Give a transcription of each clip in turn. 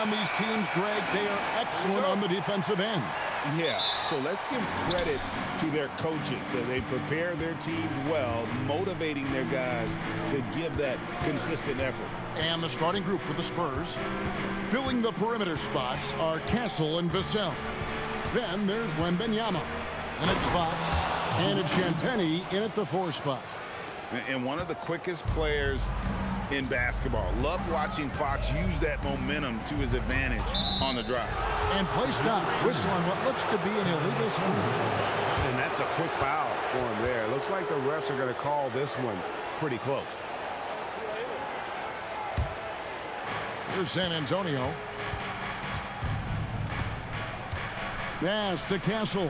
on these teams, Greg, they are excellent on the defensive end. Yeah, so let's give credit to their coaches. They prepare their teams well, motivating their guys to give that consistent effort. And the starting group for the Spurs, filling the perimeter spots, are Castle and Vassell. Then there's Wembanyama, and it's Fox, and it's Champagnie in at the 4 spot. And one of the quickest players in basketball. Love watching Fox use that momentum to his advantage on the drive. And play stops. Whistle on what looks to be an illegal screen. And that's a quick foul for him there. It looks like the refs are going to call this one pretty close. Here's San Antonio. Pass to Castle.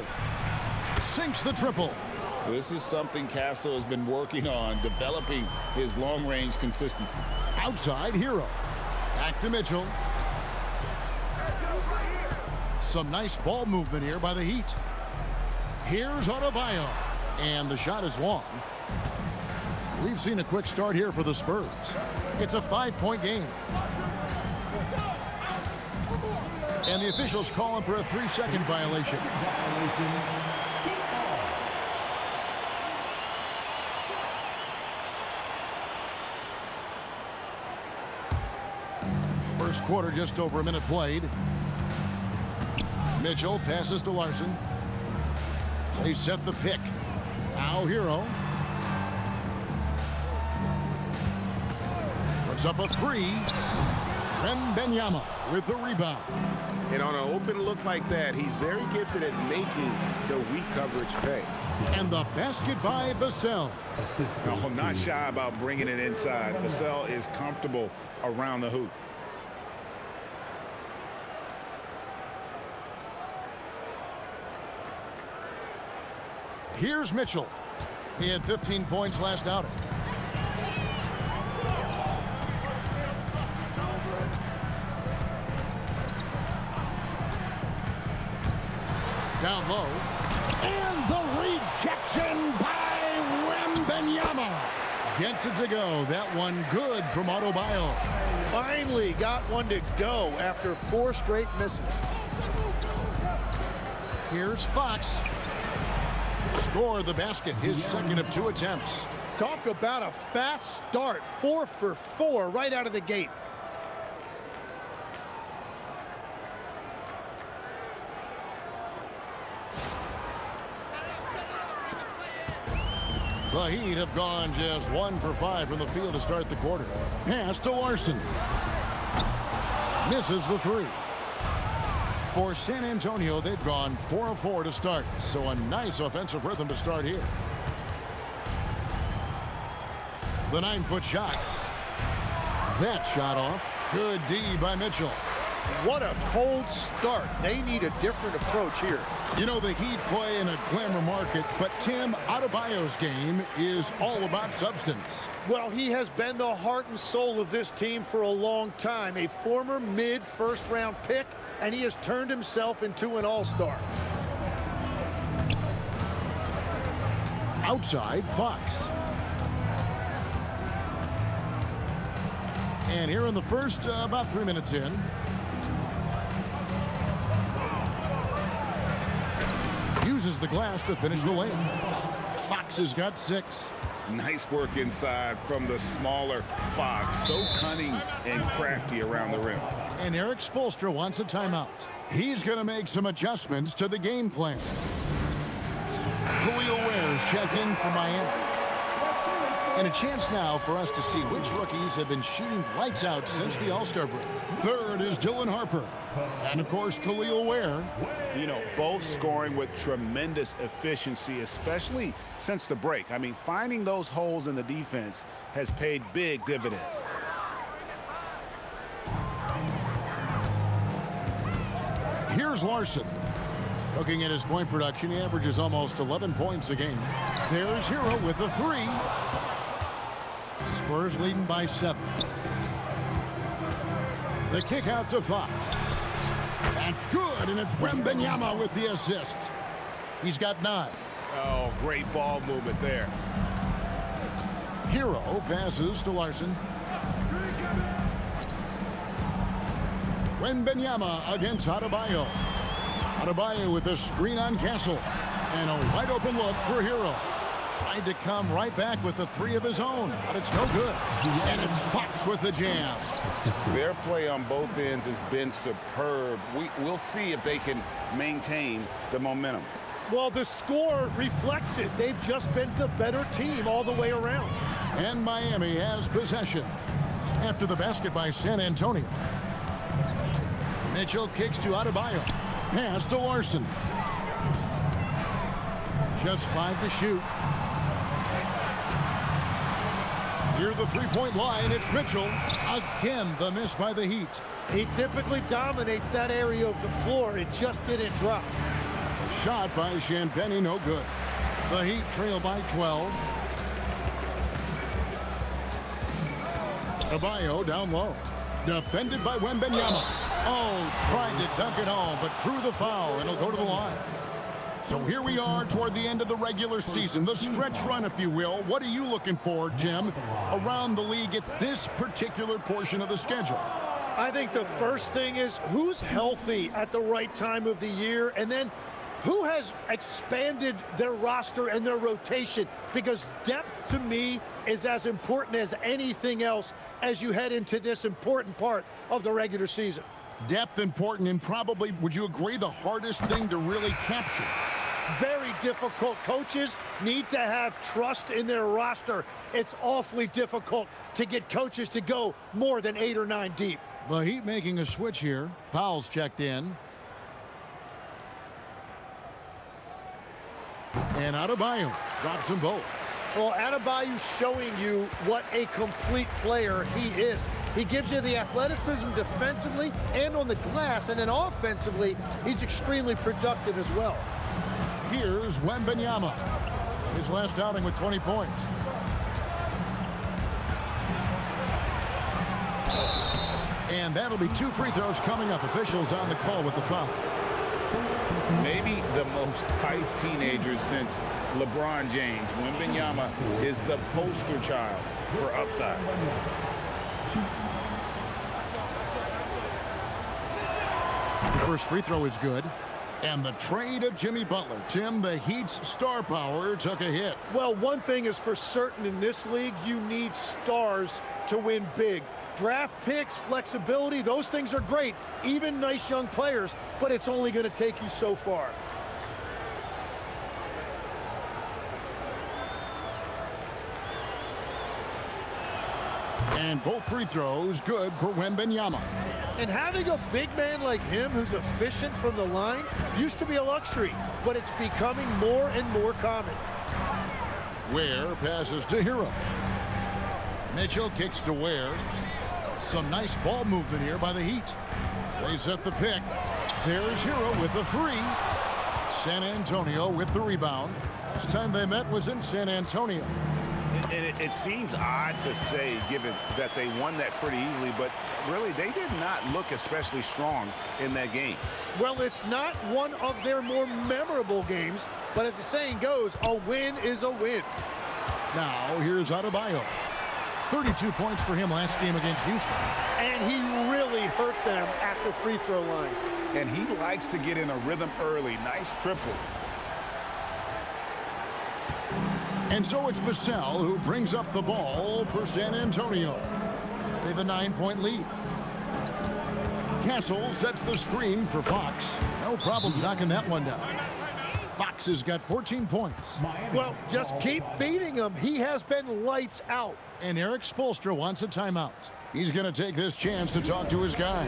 Sinks the triple. This is something Castle has been working on, developing his long-range consistency. Outside, Hero. Back to Mitchell. Some nice ball movement here by the Heat. Here's Adebayo. And the shot is long. We've seen a quick start here for the Spurs. It's a 5-point game. And the officials calling for a 3-second violation. First quarter, just over a minute played. Mitchell passes to Larson. They set the pick. Now Hero. Puts up a 3. Wembanyama with the rebound. And on an open look like that, he's very gifted at making the weak coverage pay. And the basket by Vassell. No, not shy about bringing it inside. Vassell is comfortable around the hoop. Here's Mitchell. He had 15 points last outing. Down low. And the rejection by Wembanyama. Gets it to go. That one good from Adebayo. Finally got one to go after 4 straight misses. Here's Fox. Score the basket, his second of 2 attempts. Talk about a fast start. 4 for 4 right out of the gate. The Heat have gone just 1 for 5 from the field to start the quarter. Pass to Larson. Misses the 3. For San Antonio, they've gone 4 of 4 to start. So a nice offensive rhythm to start here. The 9-foot shot. That shot off. Good D by Mitchell. What a cold start. They need a different approach here. You know, the Heat play in a glamour market, but Tim, Adebayo's game is all about substance. Well, he has been the heart and soul of this team for a long time. A former mid-first-round pick, and he has turned himself into an all-star. Outside, Fox. And here in the first, about 3 minutes in. Uses the glass to finish the layup. Fox has got 6. Nice work inside from the smaller Fox. So cunning and crafty around the rim. And Eric Spoelstra wants a timeout. He's going to make some adjustments to the game plan. Khalil Ware's checked in for Miami. And a chance now for us to see which rookies have been shooting lights out since the All-Star break. Third is Dylan Harper. And, of course, Khalil Ware. You know, both scoring with tremendous efficiency, especially since the break. I mean, finding those holes in the defense has paid big dividends. Here's Larson. Looking at his point production, he averages almost 11 points a game. There's Hero with the 3. Spurs leading by 7. The kick out to Fox. That's good, and it's Wembanyama with the assist. He's got 9. Oh, great ball movement there. Hero passes to Larson. Wembanyama against Adebayo. Adebayo with a screen on Castle. And a wide open look for Hero. Tried to come right back with the three of his own, but it's no good. And it's Fox with the jam. Their play on both ends has been superb. We'll see if they can maintain the momentum. Well, the score reflects it. They've just been the better team all the way around. And Miami has possession. After the basket by San Antonio. Mitchell kicks to Adebayo. Pass to Larson. Just 5 to shoot. Near the three-point line, it's Mitchell. Again, the miss by the Heat. He typically dominates that area of the floor. It just didn't drop. Shot by Champagnie, no good. The Heat trail by 12. Adebayo down low. Defended by Wembanyama. Oh, tried to dunk it home, but drew the foul, and he'll go to the line. So here we are toward the end of the regular season, the stretch run, if you will. What are you looking for, Jim, around the league at this particular portion of the schedule? I think the first thing is who's healthy at the right time of the year, and then who has expanded their roster and their rotation, because depth to me is as important as anything else as you head into this important part of the regular season. Depth important, and probably, would you agree, the hardest thing to really capture? Very difficult. Coaches need to have trust in their roster. It's awfully difficult to get coaches to go more than 8 or 9 deep. The Heat making a switch here. Powell's checked in. And Adebayo drops them both. Well, Adebayo's showing you what a complete player he is. He gives you the athleticism defensively and on the glass, and then offensively, he's extremely productive as well. Here's Wembanyama. His last outing with 20 points. And that'll be 2 free throws coming up. Officials on the call with the foul. Maybe the most hyped teenager since LeBron James. Wembanyama is the poster child for upside. The first free throw is good. And the trade of Jimmy Butler. Tim, the Heat's star power took a hit. Well, one thing is for certain in this league, you need stars to win big. Draft picks, flexibility, those things are great. Even nice young players, but it's only going to take you so far. And both free throws good for Wembanyama. And having a big man like him who's efficient from the line used to be a luxury, but it's becoming more and more common. Ware passes to Hero. Mitchell kicks to Ware. Some nice ball movement here by the Heat. They set the pick. There's Hero with the 3. San Antonio with the rebound. Last time they met was in San Antonio. And it seems odd to say, given that they won that pretty easily, but really they did not look especially strong in that game. Well, it's not one of their more memorable games, but as the saying goes, a win is a win. Now here's Adebayo. 32 points for him last game against Houston. And he really hurt them at the free throw line. And he likes to get in a rhythm early. Nice triple. And so it's Vassell who brings up the ball for San Antonio. They have a 9-point lead. Castle sets the screen for Fox. No problem knocking that one down. Fox has got 14 points. Well, just keep feeding him. He has been lights out. And Eric Spoelstra wants a timeout. He's going to take this chance to talk to his guy.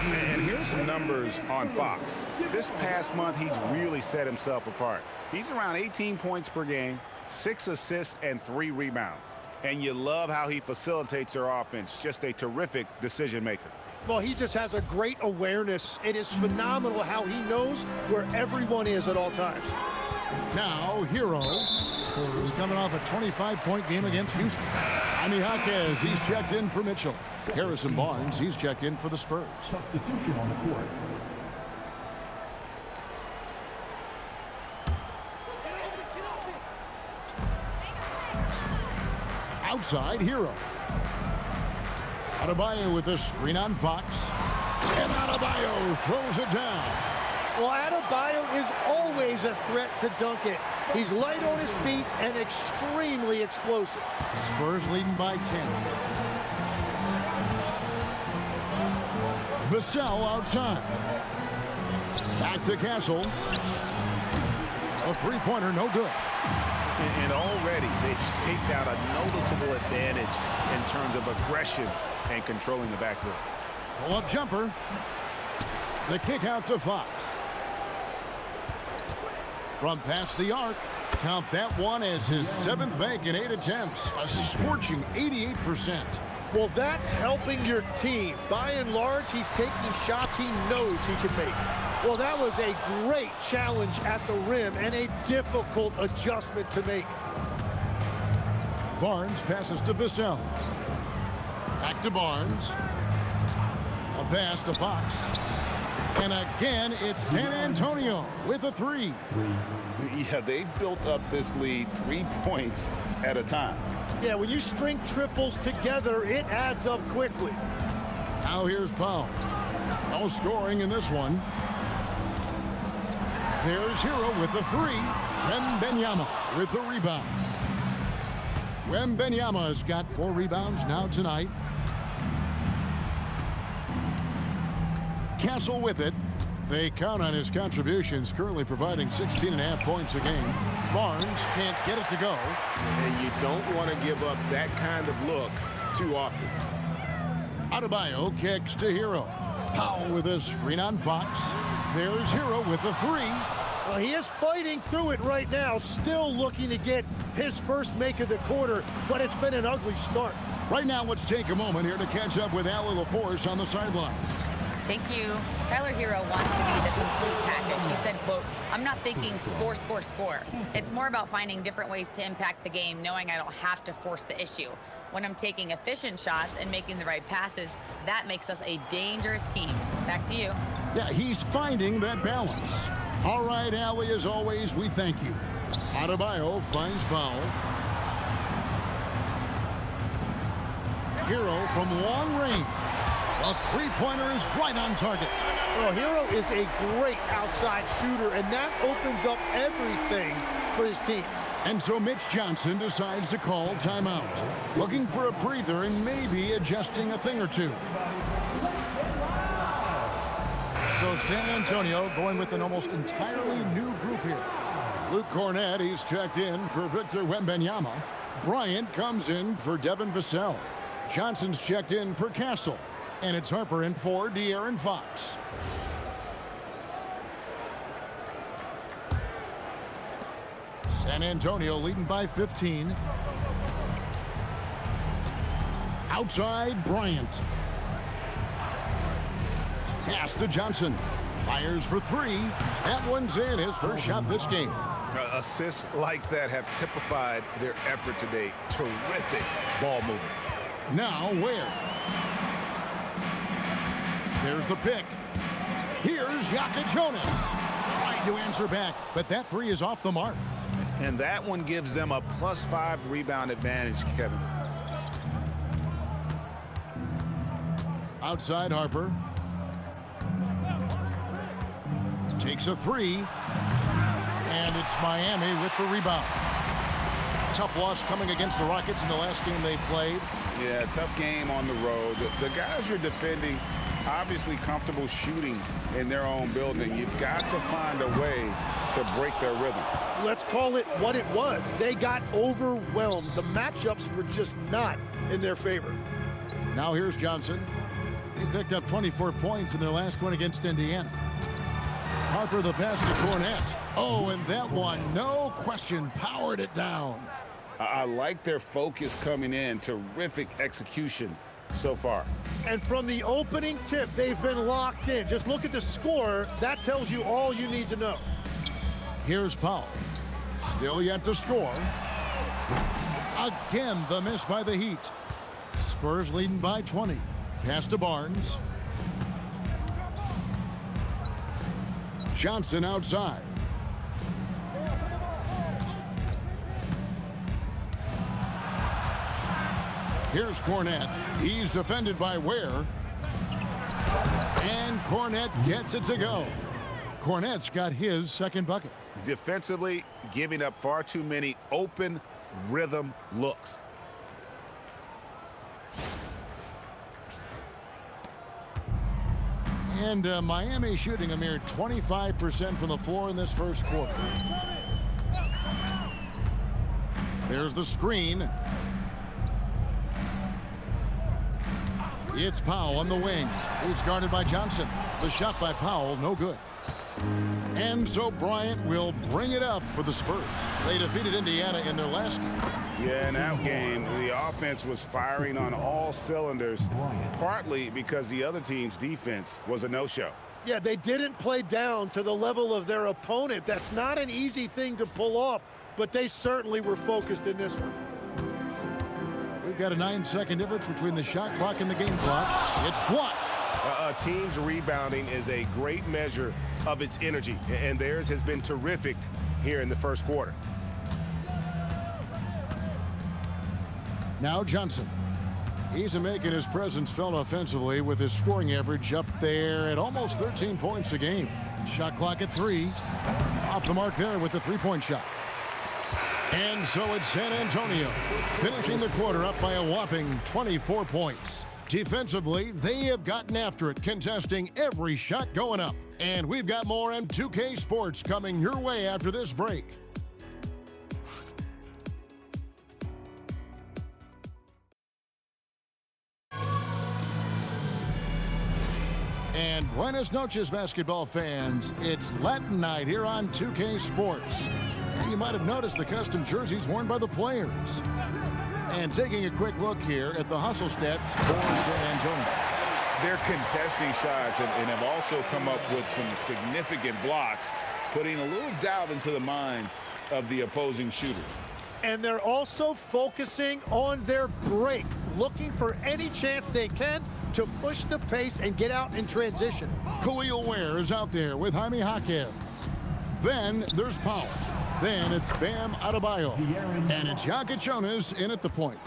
And here's some numbers on Fox. This past month, he's really set himself apart. He's around 18 points per game, 6 assists, and 3 rebounds. And you love how he facilitates their offense. Just a terrific decision maker. Well, he just has a great awareness. It is phenomenal how he knows where everyone is at all times. Now, Hero, who's coming off a 25-point game against Houston. Jaime Jaquez, he's checked in for Mitchell. Harrison Barnes, he's checked in for the Spurs. Substitution on the court. Outside, Hero. Adebayo with a screen on Fox. Adebayo throws it down. Well, Adebayo is always a threat to dunk it. He's light on his feet and extremely explosive. Spurs leading by 10. Vassell outside. Back to Castle. A three-pointer, no good. And already they've staked out a noticeable advantage in terms of aggression and controlling the backcourt. Pull-up jumper. The kick out to Fox. From past the arc, count that one as his 7th make in 8 attempts. A scorching 88%. Well, that's helping your team. By and large, he's taking shots he knows he can make. Well, that was a great challenge at the rim and a difficult adjustment to make. Barnes passes to Vassell. Back to Barnes. A pass to Fox. And again, it's San Antonio with a three. Yeah, they built up this lead 3 points at a time. Yeah, when you string triples together, it adds up quickly. Now here's Powell. No scoring in this one. There's Hero with the three. Wembanyama with the rebound. Wembanyama's got 4 rebounds now tonight. Castle with it. They count on his contributions, currently providing 16.5 points a game. Barnes can't get it to go. And you don't want to give up that kind of look too often. Adebayo kicks to Hero. Powell with a screen on Fox. There's Hero with the three. Well, he is fighting through it right now, still looking to get his first make of the quarter, but it's been an ugly start. Right now, let's take a moment here to catch up with Allie LaForce on the sideline. Thank you. Tyler Hero wants to be the complete package. He said, quote, "I'm not thinking score, score, score. It's more about finding different ways to impact the game, knowing I don't have to force the issue. When I'm taking efficient shots and making the right passes, that makes us a dangerous team." Back to you. Yeah, he's finding that balance. All right, Allie, as always, we thank you. Adebayo finds Powell. Hero from long range. A three-pointer is right on target. Well, Hero is a great outside shooter, and that opens up everything for his team. And so Mitch Johnson decides to call timeout. Looking for a breather and maybe adjusting a thing or two. So San Antonio going with an almost entirely new group here. Luke Cornett, he's checked in for Victor Wembanyama. Bryant comes in for Devin Vassell. Johnson's checked in for Castle. And it's Harper in for De'Aaron Fox. San Antonio leading by 15. Outside, Bryant. Pass to Johnson. Fires for three. That one's in, his first shot this game. Assists like that have typified their effort today. Terrific ball movement. Now Ware. There's the pick. Here's Yaka Jonas. Trying to answer back, but that three is off the mark. And that one gives them a +5 rebound advantage, Kevin. Outside Harper. Takes a three. And it's Miami with the rebound. Tough loss coming against the Rockets in the last game they played. Yeah, tough game on the road. The guys you're defending, obviously comfortable shooting in their own building. You've got to find a way to break their rhythm. Let's call it what it was. They got overwhelmed. The matchups were just not in their favor. Now here's Johnson. He picked up 24 points in their last one against Indiana. Harper the pass to Cornett. Oh, and that one, no question, powered it down. I like their focus coming in. Terrific execution so far. And from the opening tip, they've been locked in. Just look at the score. That tells you all you need to know. Here's Powell. Still yet to score. Again, the miss by the Heat. Spurs leading by 20. Pass to Barnes. Johnson outside. Here's Cornett. He's defended by Ware. And Cornet gets it to go. Cornet's got his second bucket. Defensively, giving up far too many open rhythm looks. And Miami shooting a mere 25% from the floor in this first quarter. There's the screen. It's Powell on the wing. He's guarded by Johnson. The shot by Powell, no good. And so Bryant will bring it up for the Spurs. They defeated Indiana in their last game. Yeah, in that game, the offense was firing on all cylinders, partly because the other team's defense was a no-show. Yeah, they didn't play down to the level of their opponent. That's not an easy thing to pull off, but they certainly were focused in this one. We've got a 9-second difference between the shot clock and the game clock. It's blocked. A team's rebounding is a great measure of its energy, and theirs has been terrific here in the first quarter. Now Johnson. He's making his presence felt offensively with his scoring average up there at almost 13 points a game. Shot clock at 3. Off the mark there with the three-point shot. And so it's San Antonio finishing the quarter up by a whopping 24 points. Defensively, they have gotten after it, contesting every shot going up. And we've got more M2K Sports coming your way after this break. And buenas noches, basketball fans. It's Latin night here on 2K Sports. And you might have noticed the custom jerseys worn by the players. And taking a quick look here at the hustle stats for San Antonio. They're contesting shots and have also come up with some significant blocks, putting a little doubt into the minds of the opposing shooters. And they're also focusing on their break, looking for any chance they can to push the pace and get out in transition. Khalil Ware is out there with Jaime Jaquez. Then there's Powell. Then it's Bam Adebayo. And it's Jonas in at the point.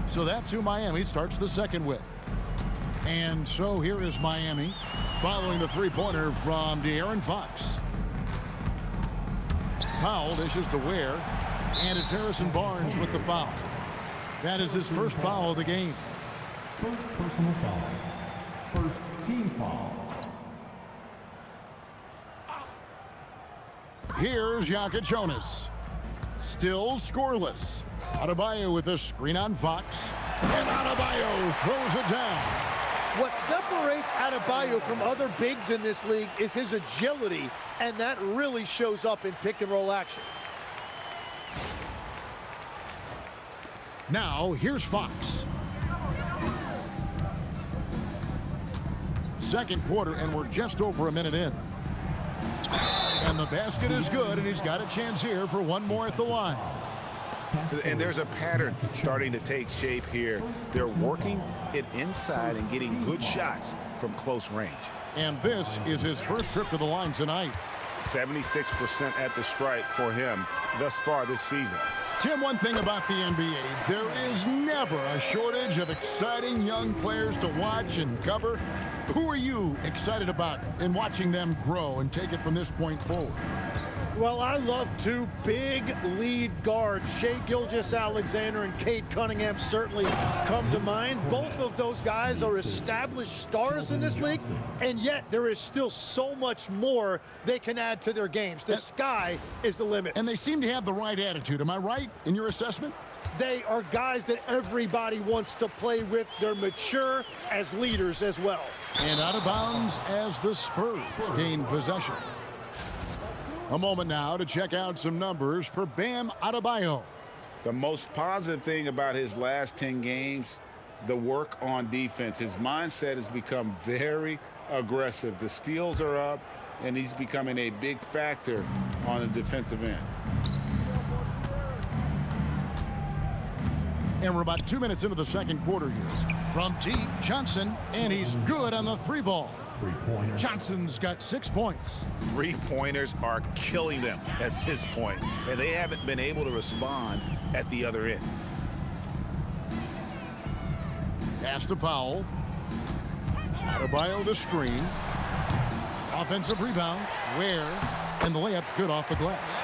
So that's who Miami starts the second with. And so here is Miami following the three-pointer from De'Aaron Fox. Powell dishes to Ware. And it's Harrison Barnes with the foul. That is his first foul of the game. First personal foul. First team foul. Here's Jonas. Still scoreless. Adebayo with a screen on Fox. And Adebayo throws it down. What separates Adebayo from other bigs in this league is his agility, and that really shows up in pick-and-roll action. Now, here's Fox. Second quarter, and we're just over a minute in. And the basket is good, and he's got a chance here for one more at the line. And there's a pattern starting to take shape here. They're working it inside and getting good shots from close range. And this is his first trip to the line tonight. 76% at the stripe for him thus far this season. Tim, one thing about the NBA, there is never a shortage of exciting young players to watch and cover. Who are you excited about in watching them grow and take it from this point forward? Well, I love two big lead guards. Shai Gilgeous-Alexander and Cade Cunningham certainly come to mind. Both of those guys are established stars in this league, and yet there is still so much more they can add to their games. The sky is the limit. And they seem to have the right attitude. Am I right in your assessment? They are guys that everybody wants to play with. They're mature as leaders as well. And out of bounds as the Spurs gain possession. A moment now to check out some numbers for Bam Adebayo. The most positive thing about his last 10 games, the work on defense. His mindset has become very aggressive. The steals are up, and he's becoming a big factor on the defensive end. And we're about 2 minutes into the second quarter here. From deep, Johnson, and he's good on the three ball. Johnson's got 6 points. Three-pointers are killing them at this point, and they haven't been able to respond at the other end. Pass to Powell. Adebayo the screen. Offensive rebound. Ware. And the layup's good off the glass.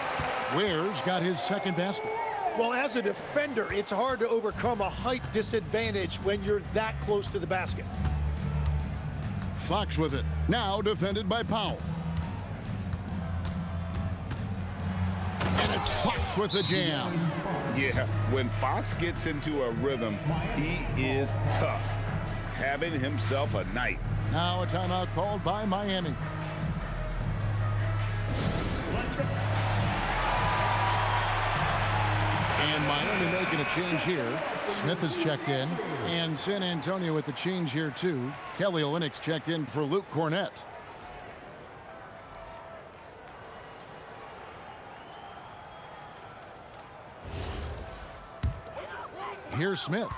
Ware's got his second basket. Well, as a defender, it's hard to overcome a height disadvantage when you're that close to the basket. Fox with it. Now defended by Powell. And it's Fox with the jam. Yeah, when Fox gets into a rhythm, he is tough. Having himself a night. Now a timeout called by Miami. And Miami making a change here. Smith has checked in. And San Antonio with the change here too. Kelly Olynyk's checked in for Luke Cornett. Here's Smith.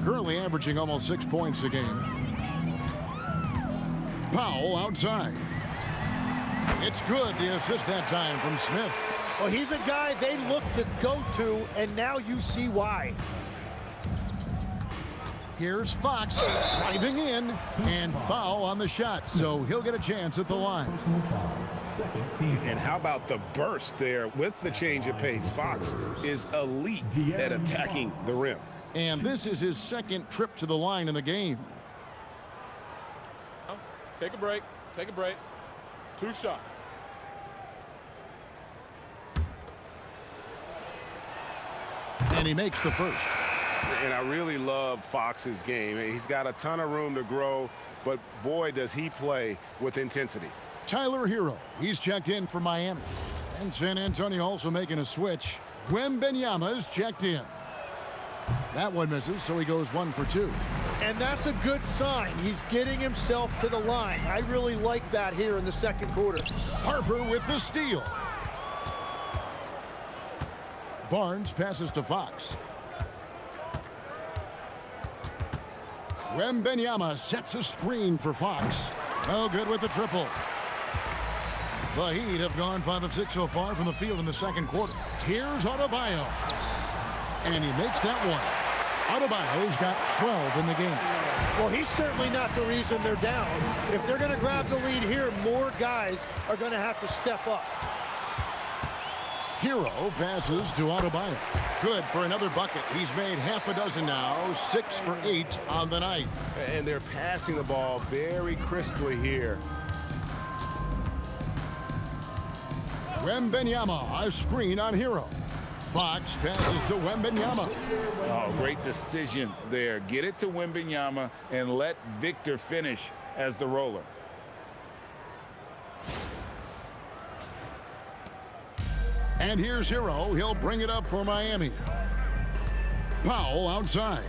Currently averaging almost 6 points a game. Powell outside. It's good. The assist that time from Smith. Well, he's a guy they look to go to, and now you see why. Here's Fox driving in, and foul on the shot, so he'll get a chance at the line. And how about the burst there with the change of pace? Fox is elite at attacking the rim. And this is his second trip to the line in the game. Take a break. Take a break. 2 shots. And he makes the first. And I really love Fox's game. He's got a ton of room to grow, but boy, does he play with intensity. Tyler Hero, he's checked in for Miami. And San Antonio also making a switch. Wembanyama is checked in. That one misses, so he goes 1 for 2. And that's a good sign. He's getting himself to the line. I really like that here in the second quarter. Harper with the steal. Barnes passes to Fox. Wembanyama sets a screen for Fox. No good with the triple. The Heat have gone 5 of 6 so far from the field in the second quarter. Here's Adebayo. And he makes that one. Adebayo's got 12 in the game. Well, he's certainly not the reason they're down. If they're going to grab the lead here, more guys are going to have to step up. Hero passes to Adebayo. Good for another bucket. He's made half a dozen now, 6 for 8 on the night. And they're passing the ball very crisply here. Wembanyama, a screen on Hero. Fox passes to Wembanyama. Oh, great decision there. Get it to Wembanyama and let Victor finish as the roller. And here's Hero. He'll bring it up for Miami. Powell outside.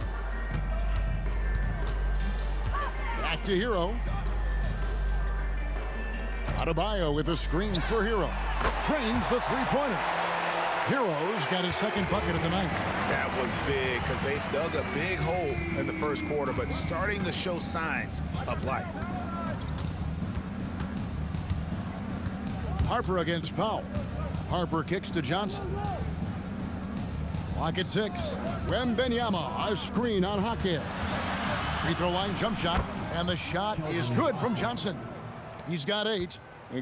Back to Hero. Adebayo with a screen for Hero. Trains the three-pointer. Hero's got his second bucket of the night. That was big because they dug a big hole in the first quarter, but starting to show signs of life. Harper against Powell. Harper kicks to Johnson. Clock at 6. Wembanyama, a screen on Hackett. Free throw line jump shot, and the shot is good from Johnson. He's got 8.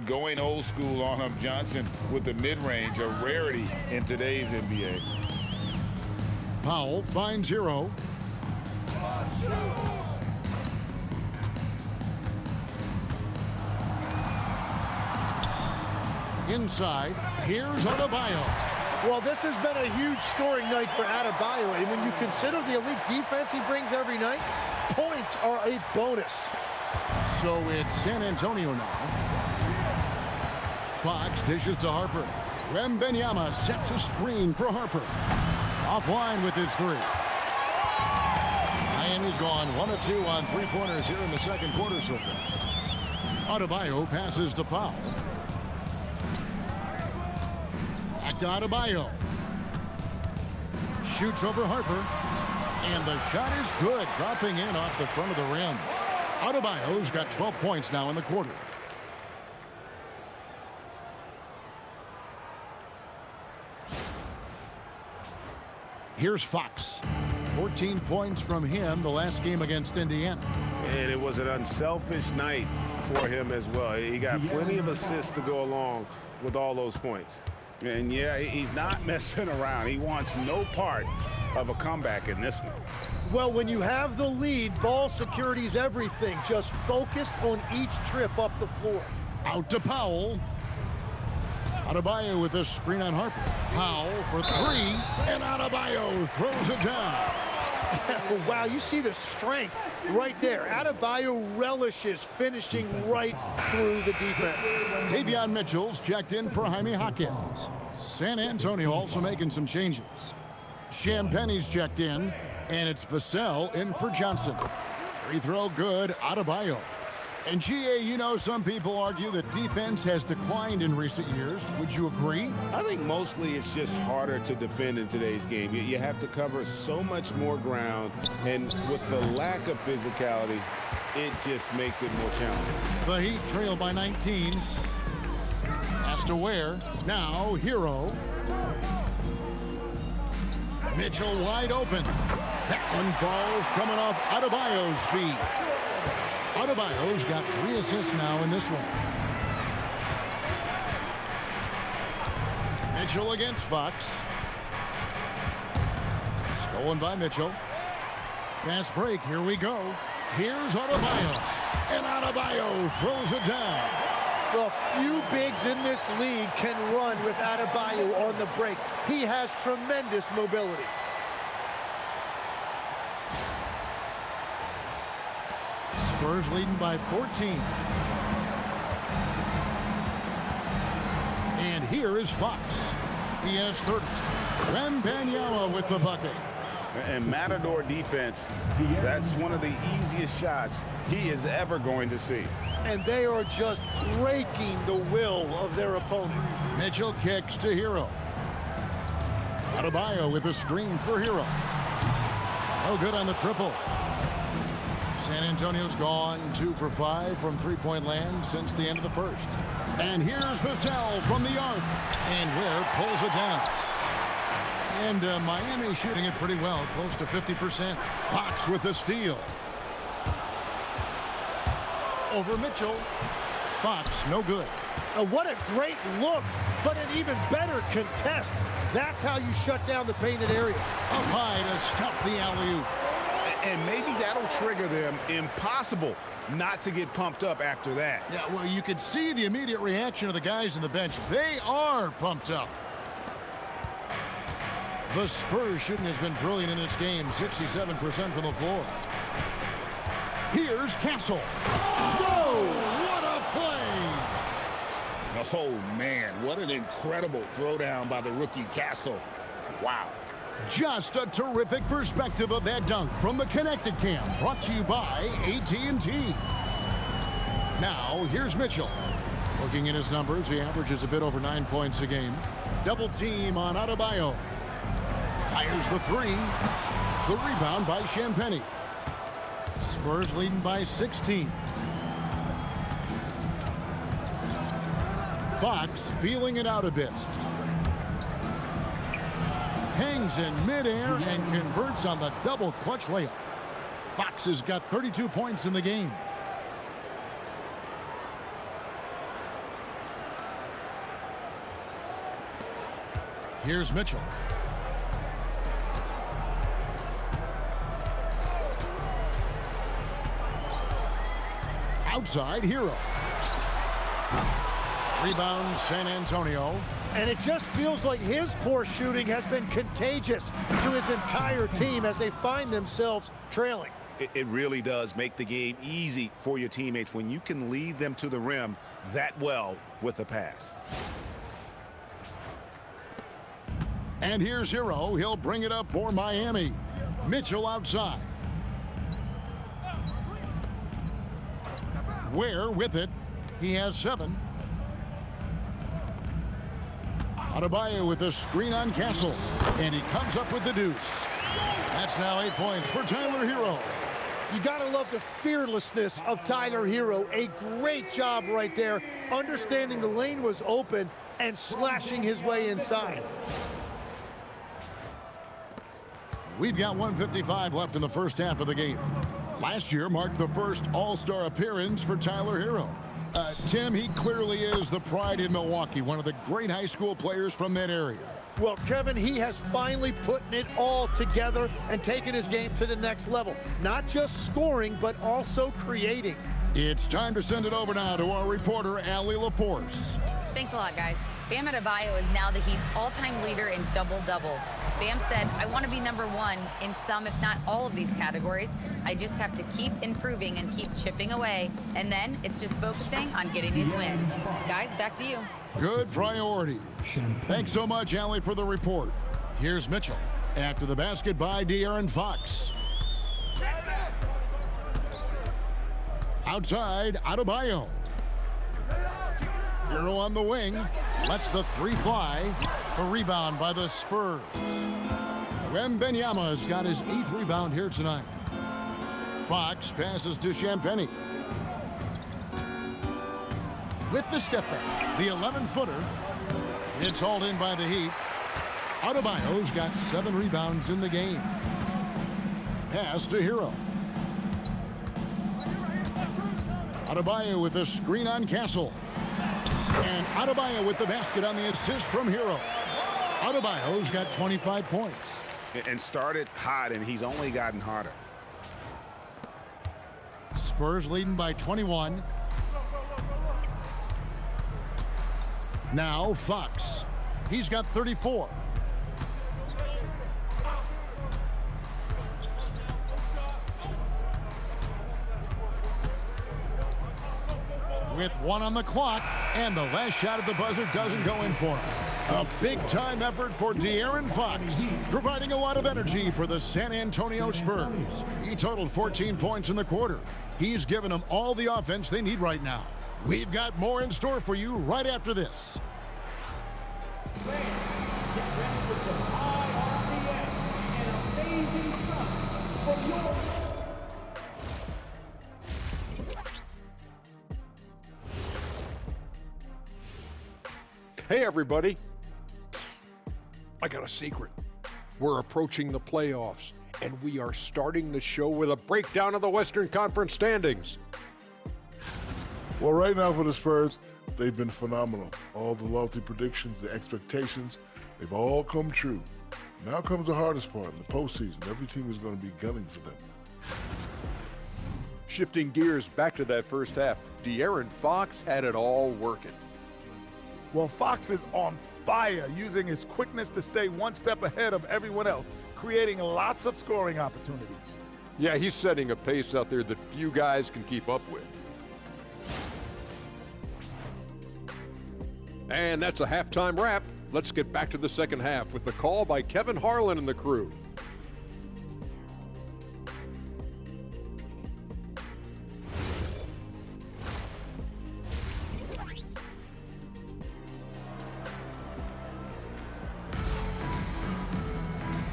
Going old school on him, Johnson, with the mid-range, a rarity in today's NBA. Powell finds Hero. Inside, here's Adebayo. Well, this has been a huge scoring night for Adebayo, and when you consider the elite defense he brings every night, points are a bonus. So it's San Antonio now. Fox dishes to Harper. Wembanyama sets a screen for Harper. Offline with his 3. Miami's gone 1 of 2 on three-pointers here in the second quarter so far. Adebayo passes to Powell. Back to Adebayo. Shoots over Harper. And the shot is good, dropping in off the front of the rim. Adebayo's got 12 points now in the quarter. Here's Fox. 14 points from him the last game against Indiana. And it was an unselfish night for him as well. He got plenty of assists to go along with all those points. And yeah, he's not messing around. He wants no part of a comeback in this one. Well, when you have the lead, ball security is everything. Just focus on each trip up the floor. Out to Powell. Adebayo with this screen on Harper. Powell for three, and Adebayo throws it down. Wow, you see the strength right there. Adebayo relishes finishing right through the defense. Davion Mitchell's checked in for Jaime Hawkins. San Antonio also making some changes. Champagne's checked in, and it's Vassell in for Johnson. Free throw good, Adebayo. And GA, you know, some people argue that defense has declined in recent years. Would you agree? I think mostly it's just harder to defend in today's game. You have to cover so much more ground, and with the lack of physicality, it just makes it more challenging. The Heat trail by 19. Pass to Ware. Now, Hero. Mitchell wide open. That one falls coming off Adebayo's feet. Adebayo's got 3 assists now in this one. Mitchell against Fox. Stolen by Mitchell. Fast break, here we go. Here's Adebayo. And Adebayo throws it down. The few bigs in this league can run with Adebayo on the break. He has tremendous mobility. Spurs leading by 14. And here is Fox. He has 30. Wembanyama with the bucket. And Matador defense, that's one of the easiest shots he is ever going to see. And they are just breaking the will of their opponent. Mitchell kicks to Hero. Adebayo with a screen for Hero. No good on the triple. San Antonio's gone 2 for 5 from three-point land since the end of the first. And here's Vassell from the arc. And Ware pulls it down. And Miami shooting it pretty well, close to 50%. Fox with the steal. Over Mitchell. Fox, no good. What a great look, but an even better contest. That's how you shut down the painted area. Up high to stuff the alley-oop. And maybe that'll trigger them. Impossible not to get pumped up after that. Yeah, well, you could see the immediate reaction of the guys on the bench. They are pumped up. The Spurs shooting has been brilliant in this game, 67% from the floor. Here's Castle. Whoa, what a play! Oh, man, what an incredible throwdown by the rookie Castle. Wow. Just a terrific perspective of that dunk from the Connected Cam, brought to you by AT&T. Now, here's Mitchell. Looking at his numbers, he averages a bit over 9 points a game. Double team on Adebayo. Fires the three. The rebound by Champagnie. Spurs leading by 16. Fox feeling it out a bit. Hangs in midair and converts on the double clutch layup. Fox has got 32 points in the game. Here's Mitchell. Outside, Hero. Rebound, San Antonio. And it just feels like his poor shooting has been contagious to his entire team as they find themselves trailing. It really does make the game easy for your teammates when you can lead them to the rim that well with a pass. And here's Hero. He'll bring it up for Miami. Mitchell outside. Ware with it. He has 7. Adebayo with a screen on Castle. And he comes up with the deuce. That's now 8 points for Tyler Hero. You gotta love the fearlessness of Tyler Hero. A great job right there, understanding the lane was open and slashing his way inside. We've got 1:55 left in the first half of the game. Last year marked the first All-Star appearance for Tyler Hero. Tim, he clearly is the pride in Milwaukee, one of the great high school players from that area. Well, Kevin, he has finally put it all together and taken his game to the next level. Not just scoring, but also creating. It's time to send it over now to our reporter, Allie LaForce. Thanks a lot, guys. Bam Adebayo is now the Heat's all-time leader in double-doubles. Bam said, I want to be #1 in some, if not all of these categories. I just have to keep improving and keep chipping away. And then it's just focusing on getting these wins. Guys, back to you. Good priority. Thanks so much, Allie, for the report. Here's Mitchell. After the basket by De'Aaron Fox. Outside, Adebayo. Hero on the wing. Lets the three fly. A rebound by the Spurs. Wembanyama has got his 8th rebound here tonight. Fox passes to Champagnie. With the step back, the 11-footer. It's hauled in by the Heat. Adebayo's got 7 rebounds in the game. Pass to Hero. Adebayo with the screen on Castle. And Adebayo with the basket on the assist from Hero. Adebayo's got 25 points. And started hot, and he's only gotten hotter. Spurs leading by 21. Now Fox. He's got 34. With 1 on the clock, and the last shot at the buzzer doesn't go in for him. A big-time effort for De'Aaron Fox, providing a lot of energy for the San Antonio Spurs. He totaled 14 points in the quarter. He's given them all the offense they need right now. We've got more in store for you right after this. Hey, everybody. I got a secret. We're approaching the playoffs, and we are starting the show with a breakdown of the Western Conference standings. Well, right now for the Spurs, they've been phenomenal. All the lofty predictions, the expectations, they've all come true. Now comes the hardest part in the postseason. Every team is going to be gunning for them. Shifting gears back to that first half, De'Aaron Fox had it all working. Well, Fox is on fire, using his quickness to stay one step ahead of everyone else, creating lots of scoring opportunities. Yeah, he's setting a pace out there that few guys can keep up with. And that's a halftime wrap. Let's get back to the second half with the call by Kevin Harlan and the crew.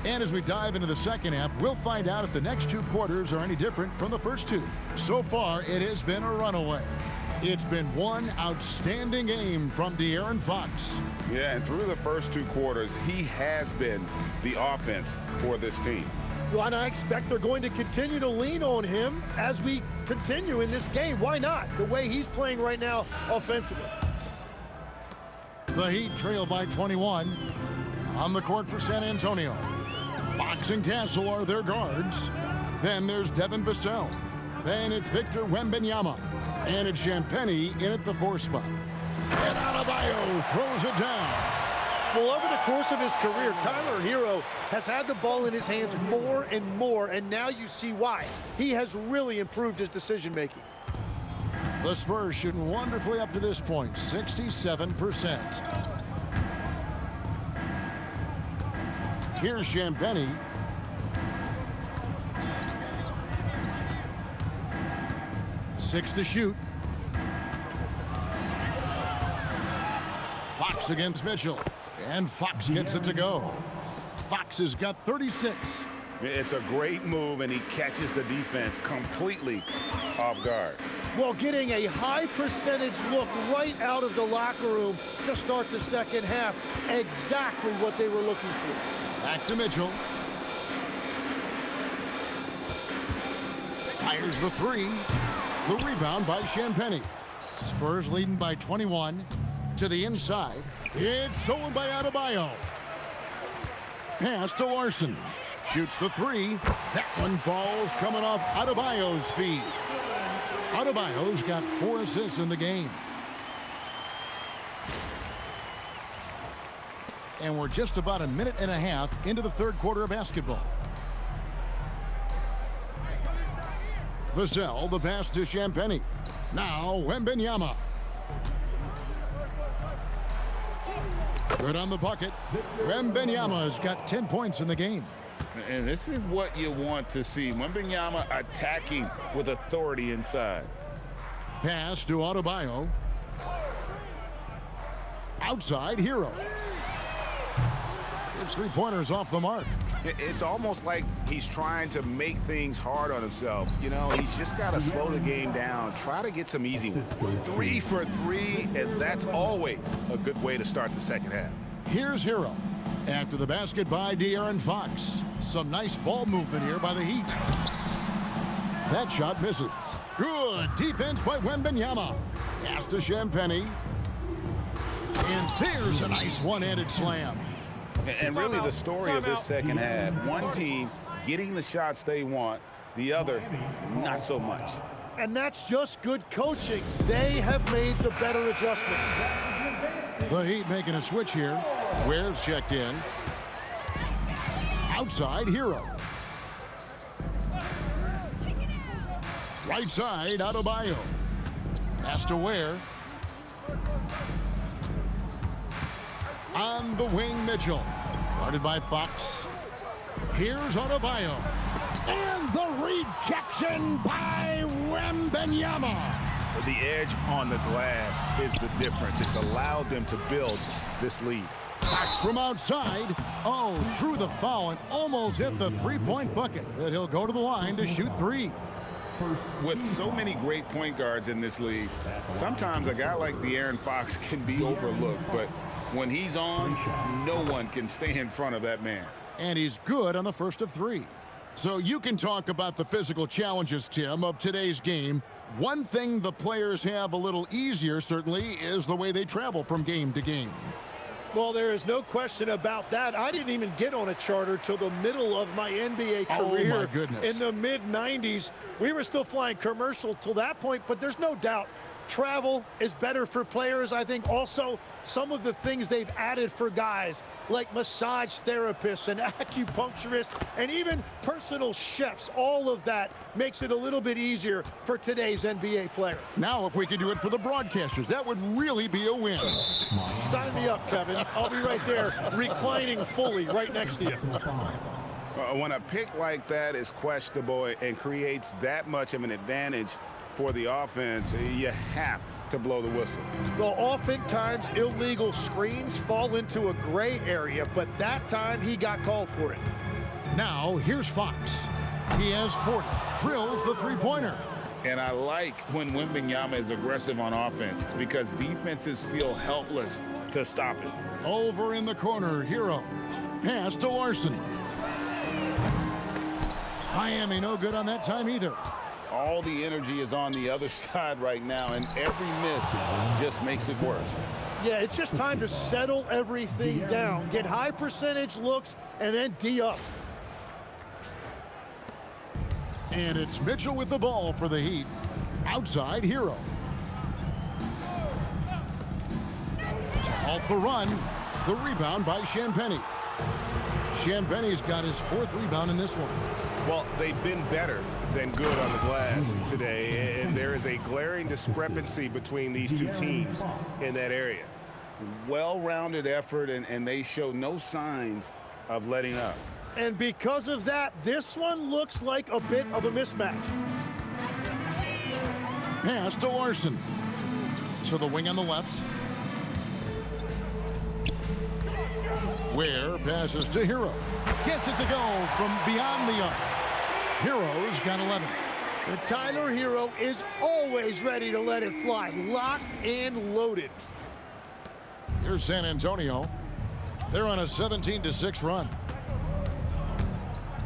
And as we dive into the second half, we'll find out if the next 2 quarters are any different from the first 2. So far, it has been a runaway. It's been one outstanding game from De'Aaron Fox. Yeah, and through the first 2 quarters, he has been the offense for this team. Well, and I expect they're going to continue to lean on him as we continue in this game. Why not? The way he's playing right now offensively. The Heat trail by 21 on the court for San Antonio. Fox and Castle are their guards. Then there's Devin Vassell. Then it's Victor Wembanyama. And it's Champagnie in at the 4 spot. And Adebayo throws it down. Well, over the course of his career, Tyler Hero has had the ball in his hands more and more, and now you see why. He has really improved his decision-making. The Spurs shooting wonderfully up to this point, 67%. Here's Champagnie. Six to shoot. Fox against Mitchell. And Fox gets it to go. Fox has got 36. It's a great move, and he catches the defense completely off guard. Well, getting a high percentage look right out of the locker room to start the second half. Exactly what they were looking for. Back to Mitchell. Fires the three. The rebound by Champagnie. Spurs leading by 21. To the inside. It's stolen by Adebayo. Pass to Larson. Shoots the three. That one falls coming off Adebayo's feet. Adebayo's got 4 assists in the game. And we're just about a minute and a half into the third quarter of basketball. Vassell, the pass to Champagnie. Now Wembanyama. Good on the bucket. Wembanyama's got 10 points in the game. And this is what you want to see. Wembanyama attacking with authority inside. Pass to Adebayo. Outside, Hero. His three-pointer's off the mark. It's almost like he's trying to make things hard on himself. You know, he's just got to slow the game down. Try to get some easy ones. 3 for 3, and that's always a good way to start the second half. Here's Hero. After the basket by De'Aaron Fox. Some nice ball movement here by the Heat. That shot misses. Good defense by Wembanyama. Pass to Champagnie. And there's a nice one-handed slam. And really the story of this second half, one team getting the shots they want, the other not so much. And that's just good coaching. They have made the better adjustments. The Heat making a switch here. Ware's checked in. Outside, Hero. Right side, Adebayo. Pass to Ware. On the wing, Mitchell. Guarded by Fox. Here's Adebayo. And the rejection by Wembanyama. The edge on the glass is the difference. It's allowed them to build this lead. Fox from outside. Oh, drew the foul and almost hit the three-point bucket. But he'll go to the line to shoot 3. With so many great point guards in this league, sometimes a guy like De'Aaron Fox can be overlooked, but when he's on, no one can stay in front of that man. And he's good on the first of 3. So you can talk about the physical challenges, Tim, of today's game. One thing the players have a little easier, certainly, is the way they travel from game to game. Well, there is no question about that. I didn't even get on a charter till the middle of my NBA career. Oh, my goodness. In the mid-90s. We were still flying commercial till that point, but there's no doubt travel is better for players. I think also some of the things they've added for guys like massage therapists and acupuncturists and even personal chefs, all of that makes it a little bit easier for today's NBA player. Now, if we could do it for the broadcasters, that would really be a win. Sign me up, Kevin. I'll be right there reclining fully right next to you. When a pick like that is questionable and creates that much of an advantage for the offense, you have to blow the whistle. Well, oftentimes illegal screens fall into a gray area, but that time he got called for it. Now, here's Fox. He has 40, drills the three-pointer. And I like when Wembanyama is aggressive on offense because defenses feel helpless to stop it. Over in the corner, Hero. Pass to Larson. Miami no good on that time either. All the energy is on the other side right now, and every miss just makes it worse. Yeah, it's just time to settle everything down. Get high percentage looks, and then D up. And it's Mitchell with the ball for the Heat. Outside, Hero. To halt the run. The rebound by Champagnie. Champagnie's got his 4th rebound in this one. Well, they've been better than good on the glass today, and there is a glaring discrepancy between these two teams in that area. Well-rounded effort, and they show no signs of letting up. And because of that, this one looks like a bit of a mismatch. Pass to Larson. To the wing on the left. Ware passes to Hero. Gets it to go from beyond the arc. Hero's got 11. And Tyler Hero is always ready to let it fly. Locked and loaded. Here's San Antonio. They're on a 17-6 run.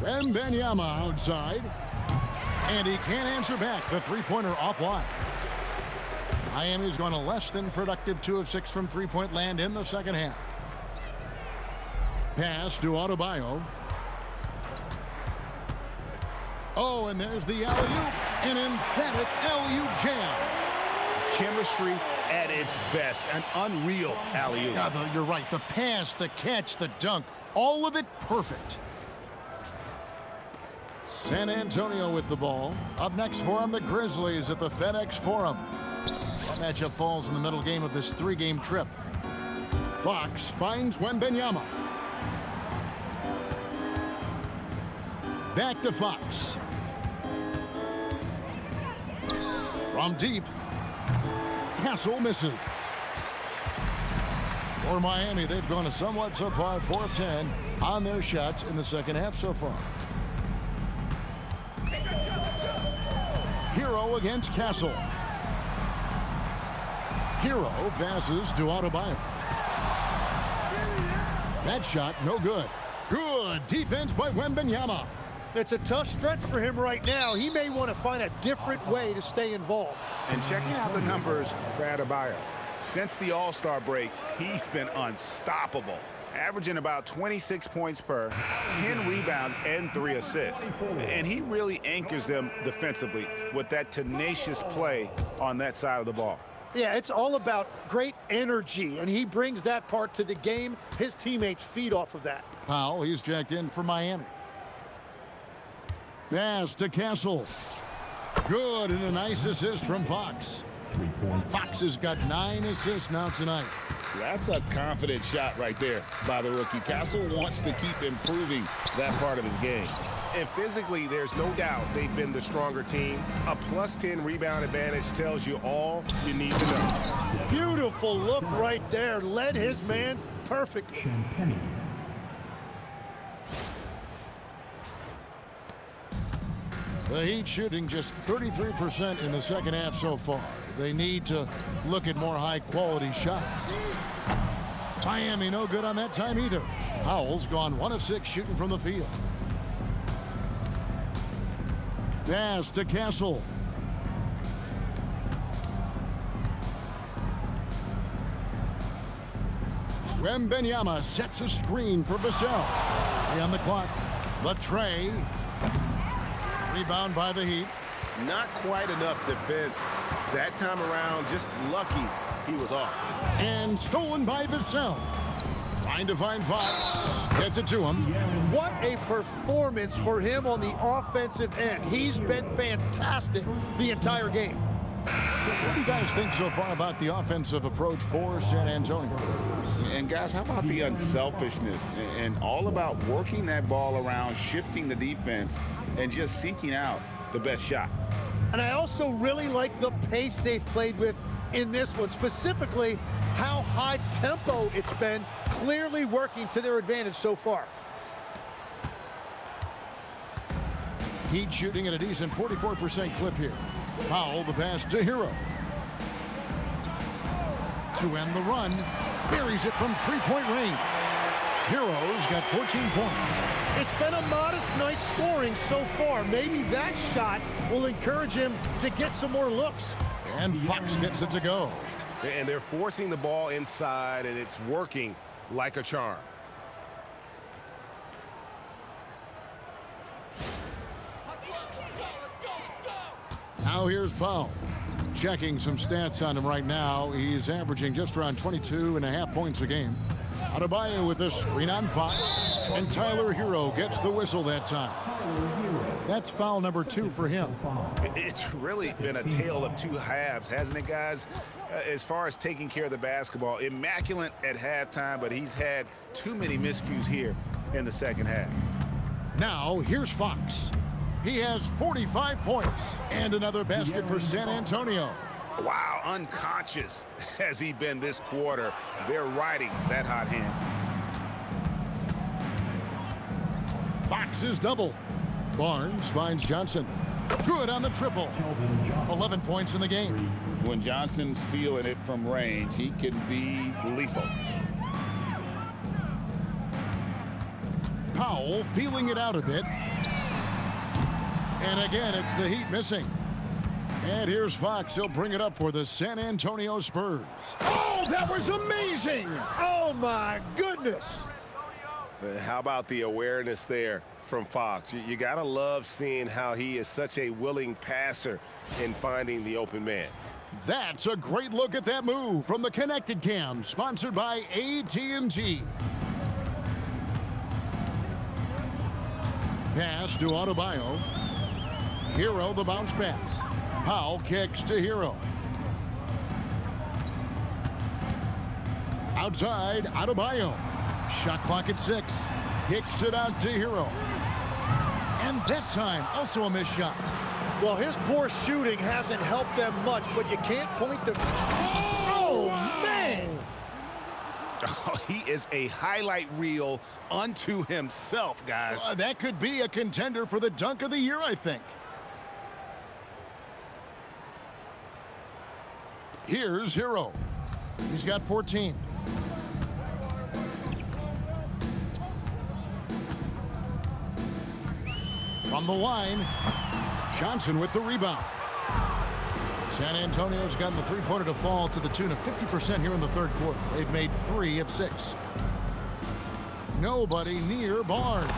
Wembanyama outside. And he can't answer back. The three-pointer offline. Miami's gone a less than productive 2 of 6 from three-point land in the second half. Pass to Adebayo. Oh, and there's the alley-oop. An emphatic alley-oop jam. Chemistry at its best. An unreal alley-oop. Yeah, you're right. The pass, the catch, the dunk, all of it perfect. San Antonio with the ball. Up next for them, the Grizzlies at the FedEx Forum. That matchup falls in the middle game of this 3-game trip. Fox finds Wembanyama. Back to Fox. From deep. Castle misses. For Miami, they've gone a somewhat subpar 4 of 10 on their shots in the second half so far. Hero against Castle. Hero passes to Adebayo. That shot, no good. Good defense by Wembanyama. It's a tough stretch for him right now. He may want to find a different way to stay involved. And checking out the numbers for Adebayo. Since the All-Star break, he's been unstoppable. Averaging about 26 points per, 10 rebounds, and 3 assists. And he really anchors them defensively with that tenacious play on that side of the ball. Yeah, it's all about great energy, and he brings that part to the game. His teammates feed off of that. Powell, he's jacked in for Miami. Pass to Castle. Good, and a nice assist from Fox. Fox has got 9 assists now tonight. That's a confident shot right there by the rookie. Castle wants to keep improving that part of his game. And physically, there's no doubt they've been the stronger team. A +10 rebound advantage tells you all you need to know. Beautiful look right there. Led his man perfect. The Heat shooting just 33% in the second half so far. They need to look at more high-quality shots. Miami no good on that time either. Powell's gone 1 of 6 shooting from the field. Pass to Castle. Wembanyama sets a screen for Vassell. 3 on the clock. The tray. Rebound by the Heat. Not quite enough defense. That time around, just lucky he was off. And stolen by Vassell. Trying to find Fox. Gets it to him. What a performance for him on the offensive end. He's been fantastic the entire game. What do you guys think so far about the offensive approach for San Antonio? And guys, how about the unselfishness and all about working that ball around, shifting the defense, and just seeking out the best shot. And I also really like the pace they've played with in this one, specifically how high tempo it's been, clearly working to their advantage so far. Heat shooting at a decent 44% clip here. Powell, the pass to Hero. To end the run, buries it from 3-point range. Hero's got 14 points. It's been a modest night scoring so far. Maybe that shot will encourage him to get some more looks. And Fox gets it to go. And they're forcing the ball inside, and it's working like a charm. Now here's Powell. Checking some stats on him right now. He's averaging just around 22.5 points a game. Adebayo with the screen on Fox. And Tyler Hero gets the whistle that time. That's foul number 2 for him. It's really been a tale of 2 halves, hasn't it, guys? As far as taking care of the basketball, immaculate at halftime, but he's had too many miscues here in the second half. Now here's Fox. He has 45 points and another basket for San Antonio. Wow, unconscious has he been this quarter. They're riding that hot hand. Fox is double. Barnes finds Johnson. Good on the triple. 11 points in the game. When Johnson's feeling it from range, he can be lethal. Powell feeling it out a bit. And again, it's the Heat missing. And here's Fox. He'll bring it up for the San Antonio Spurs. Oh, that was amazing! Oh, my goodness! How about the awareness there from Fox? You got to love seeing how he is such a willing passer in finding the open man. That's a great look at that move from the Connected Cam, sponsored by AT&T. Pass to Adebayo. Hero the bounce pass. Powell kicks to Hero. Outside, Adebayo. Shot clock at 6. Kicks it out to Hero. And that time, also a missed shot. Well, his poor shooting hasn't helped them much, but you can't point to... Oh, man! Oh, he is a highlight reel unto himself, guys. That could be a contender for the dunk of the year, I think. Here's Hero. He's got 14. From the line, Johnson with the rebound. San Antonio's gotten the three-pointer to fall to the tune of 50% here in the third quarter. They've made 3 of 6. Nobody near Barnes.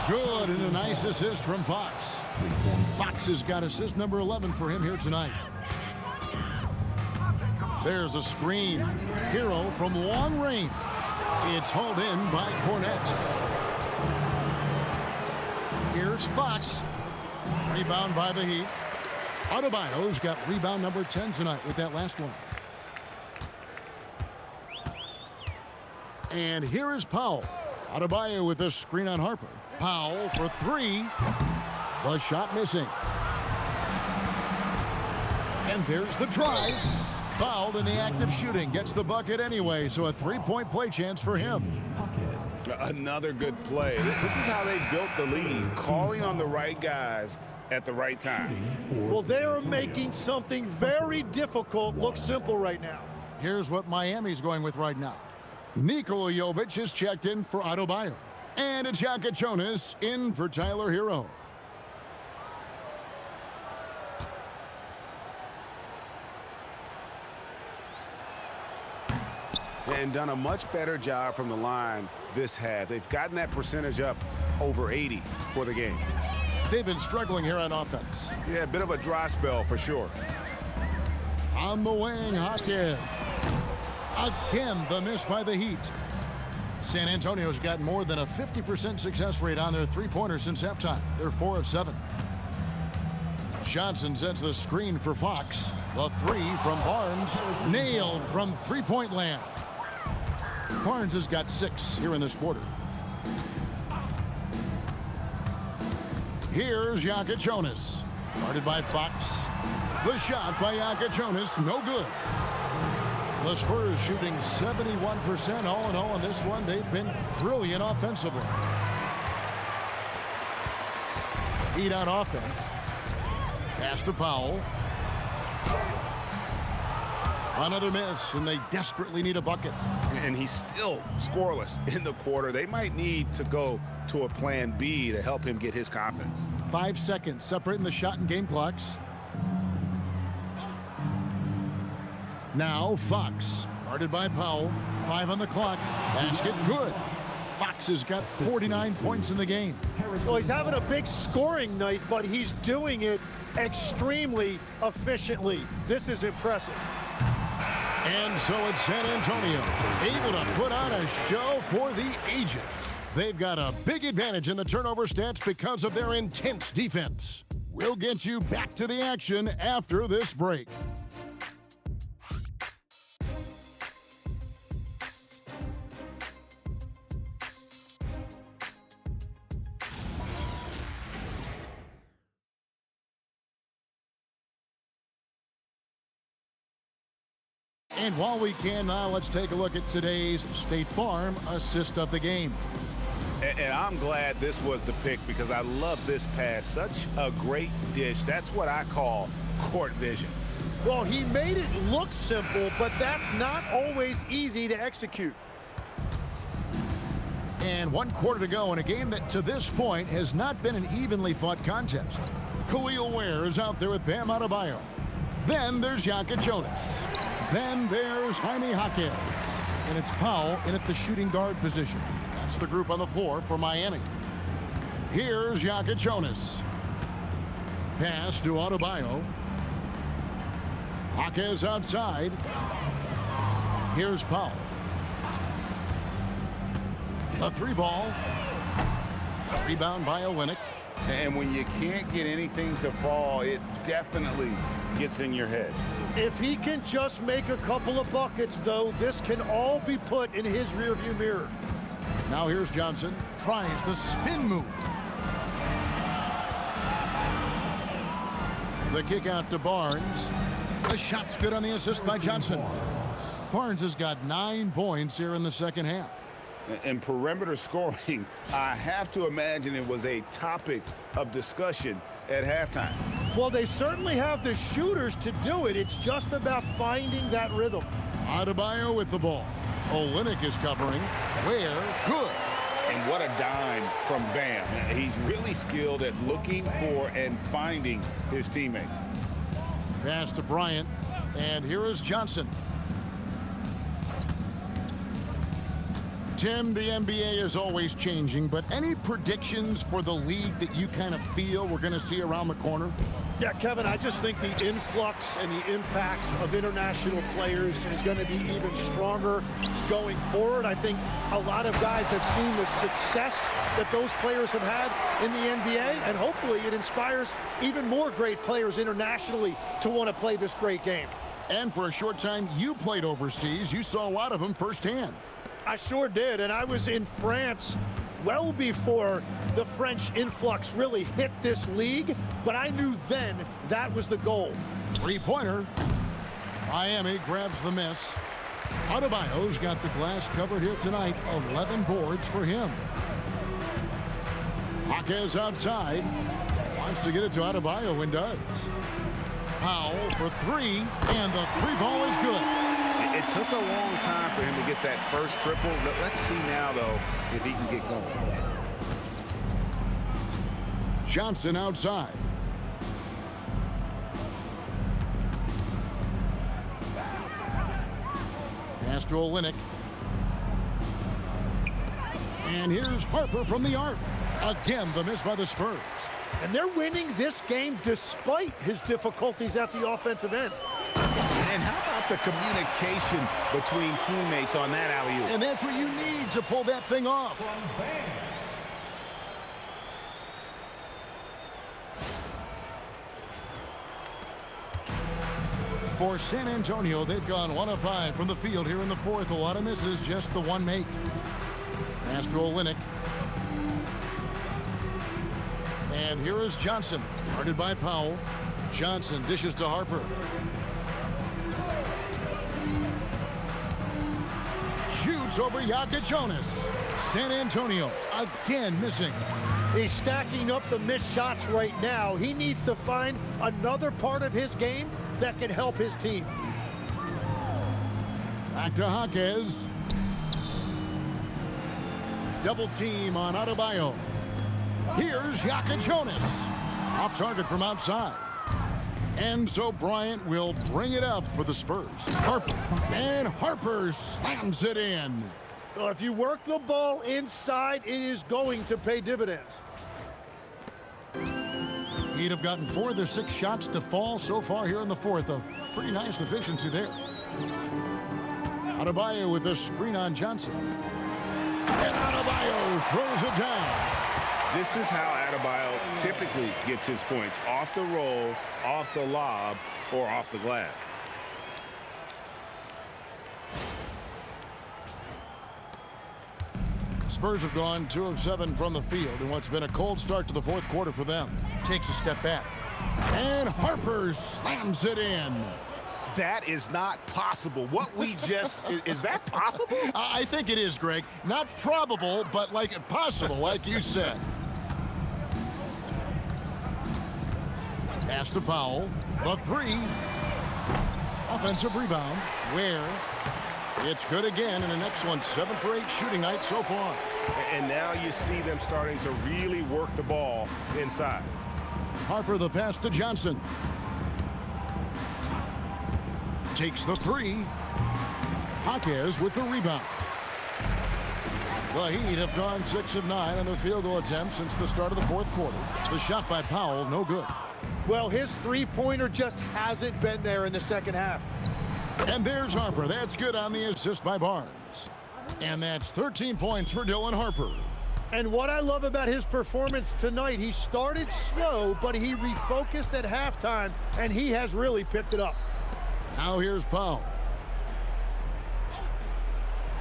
Good, and a nice assist from Fox. Fox has got assist number 11 for him here tonight. There's a screen. Hero from long range. It's hauled in by Cornette. Here's Fox. Rebound by the Heat. Adebayo's got rebound number 10 tonight with that last one. And here is Powell. Adebayo with a screen on Harper. Powell for 3. The shot missing. And there's the drive. Fouled in the act of shooting. Gets the bucket anyway, so a 3-point play chance for him. Another good play. This is how they built the lead, calling on the right guys at the right time. Well, they are making something very difficult look simple right now. Here's what Miami's going with right now. Nikola Jovic is checked in for Adebayo. And it's Jonas in for Tyler Hero. And done a much better job from the line this half. They've gotten that percentage up over 80 for the game. They've been struggling here on offense. Yeah, a bit of a dry spell for sure. On the wing, Hawkins. Again, the miss by the Heat. San Antonio's got more than a 50% success rate on their three-pointers since halftime. They're 4 of 7. Johnson sets the screen for Fox. The 3 from Barnes. Nailed from three-point land. Barnes has got 6 here in this quarter. Here's Jonas. Guarded by Fox. The shot by Jonas, no good. The Spurs shooting 71% all in all in this one. They've been brilliant offensively. Heat on offense. Pass to Powell. Another miss, and they desperately need a bucket. And he's still scoreless in the quarter. They might need to go to a plan B to help him get his confidence. 5 seconds separating the shot and game clocks. Now Fox, guarded by Powell. 5 on the clock. Basket good. Fox has got 49 points in the game. Well, he's having a big scoring night, but he's doing it extremely efficiently. This is impressive. And so it's San Antonio, able to put on a show for the ages. They've got a big advantage in the turnover stats because of their intense defense. We'll get you back to the action after this break. And while we can now, let's take a look at today's State Farm assist of the game. And I'm glad this was the pick because I love this pass. Such a great dish. That's what I call court vision. Well, he made it look simple, but that's not always easy to execute. And 1 quarter to go in a game that to this point has not been an evenly fought contest. Khalil Ware is out there with Bam Adebayo. Then there's Yaka Jonas. Then there's Jaime Jaquez. And it's Powell in at the shooting guard position. That's the group on the floor for Miami. Here's Yaka Jonas. Pass to Adebayo. Jaquez outside. Here's Powell. A 3-ball. A rebound by Olynyk. And when you can't get anything to fall, it definitely gets in your head. If he can just make a couple of buckets, though, this can all be put in his rearview mirror. Now here's Johnson. Tries the spin move. The kick out to Barnes. The shot's good on the assist by Johnson. Barnes has got 9 points here in the second half. And perimeter scoring, I have to imagine it was a topic of discussion at halftime. Well, they certainly have the shooters to do it. It's just about finding that rhythm. Adebayo with the ball. Olynyk is covering. Ware, good. And what a dime from Bam. He's really skilled at looking for and finding his teammates. Pass to Bryant. And here is Johnson. Tim, the NBA is always changing, but any predictions for the league that you kind of feel we're going to see around the corner? Yeah, Kevin, I just think the influx and the impact of international players is going to be even stronger going forward. I think a lot of guys have seen the success that those players have had in the NBA, and hopefully it inspires even more great players internationally to want to play this great game. And for a short time, you played overseas. You saw a lot of them firsthand. I sure did, and I was in France well before the French influx really hit this league, but I knew then that was the goal. 3-pointer. Miami grabs the miss. Adebayo's got the glass covered here tonight. 11 boards for him. Jaquez outside. Wants to get it to Adebayo and does. Powell for 3, and the 3-ball is good. It took a long time for him to get that first triple. Let's see now, though, if he can get going. Johnson outside. Pass to Olynyk. And here's Harper from the arc. Again, the miss by the Spurs. And they're winning this game despite his difficulties at the offensive end. And how about the communication between teammates on that alley-oop? And that's what you need to pull that thing off. For San Antonio, they've gone 1 of 5 from the field here in the fourth. A lot of misses, just the one make. Pass to Olynyk. And here is Johnson, guarded by Powell. Johnson dishes to Harper. Shoots over Yaka Jonas. San Antonio again missing. He's stacking up the missed shots right now. He needs to find another part of his game that can help his team. Back to Jaquez. Double team on Adebayo. Here's Yaka Jonas. Off target from outside. And so Bryant will bring it up for the Spurs. Harper. And Harper slams it in. So if you work the ball inside, it is going to pay dividends. He'd have gotten 4 of their 6 shots to fall so far here in the fourth. A pretty nice efficiency there. Adebayo with a screen on Johnson. And Adebayo throws it down. This is how Adebayo typically gets his points. Off the roll, off the lob, or off the glass. Spurs have gone 2 of 7 from the field in what's been a cold start to the fourth quarter for them. Takes a step back. And Harper slams it in. That is not possible. What we just, is that possible? I think it is, Greg. Not probable, but like possible, like you said. Pass to Powell. The 3. Offensive rebound. Where? It's good again, and an excellent 7 for 8 shooting night so far. And now you see them starting to really work the ball inside. Harper the pass to Johnson. Takes the three. Jaquez with the rebound. The Heat have gone 6 of 9 on their field goal attempts since the start of the fourth quarter. The shot by Powell, no good. Well, his three-pointer just hasn't been there in the second half. And there's Harper. That's good on the assist by Barnes. And that's 13 points for Dylan Harper. And what I love about his performance tonight, he started slow, but he refocused at halftime, and he has really picked it up. Now here's Powell.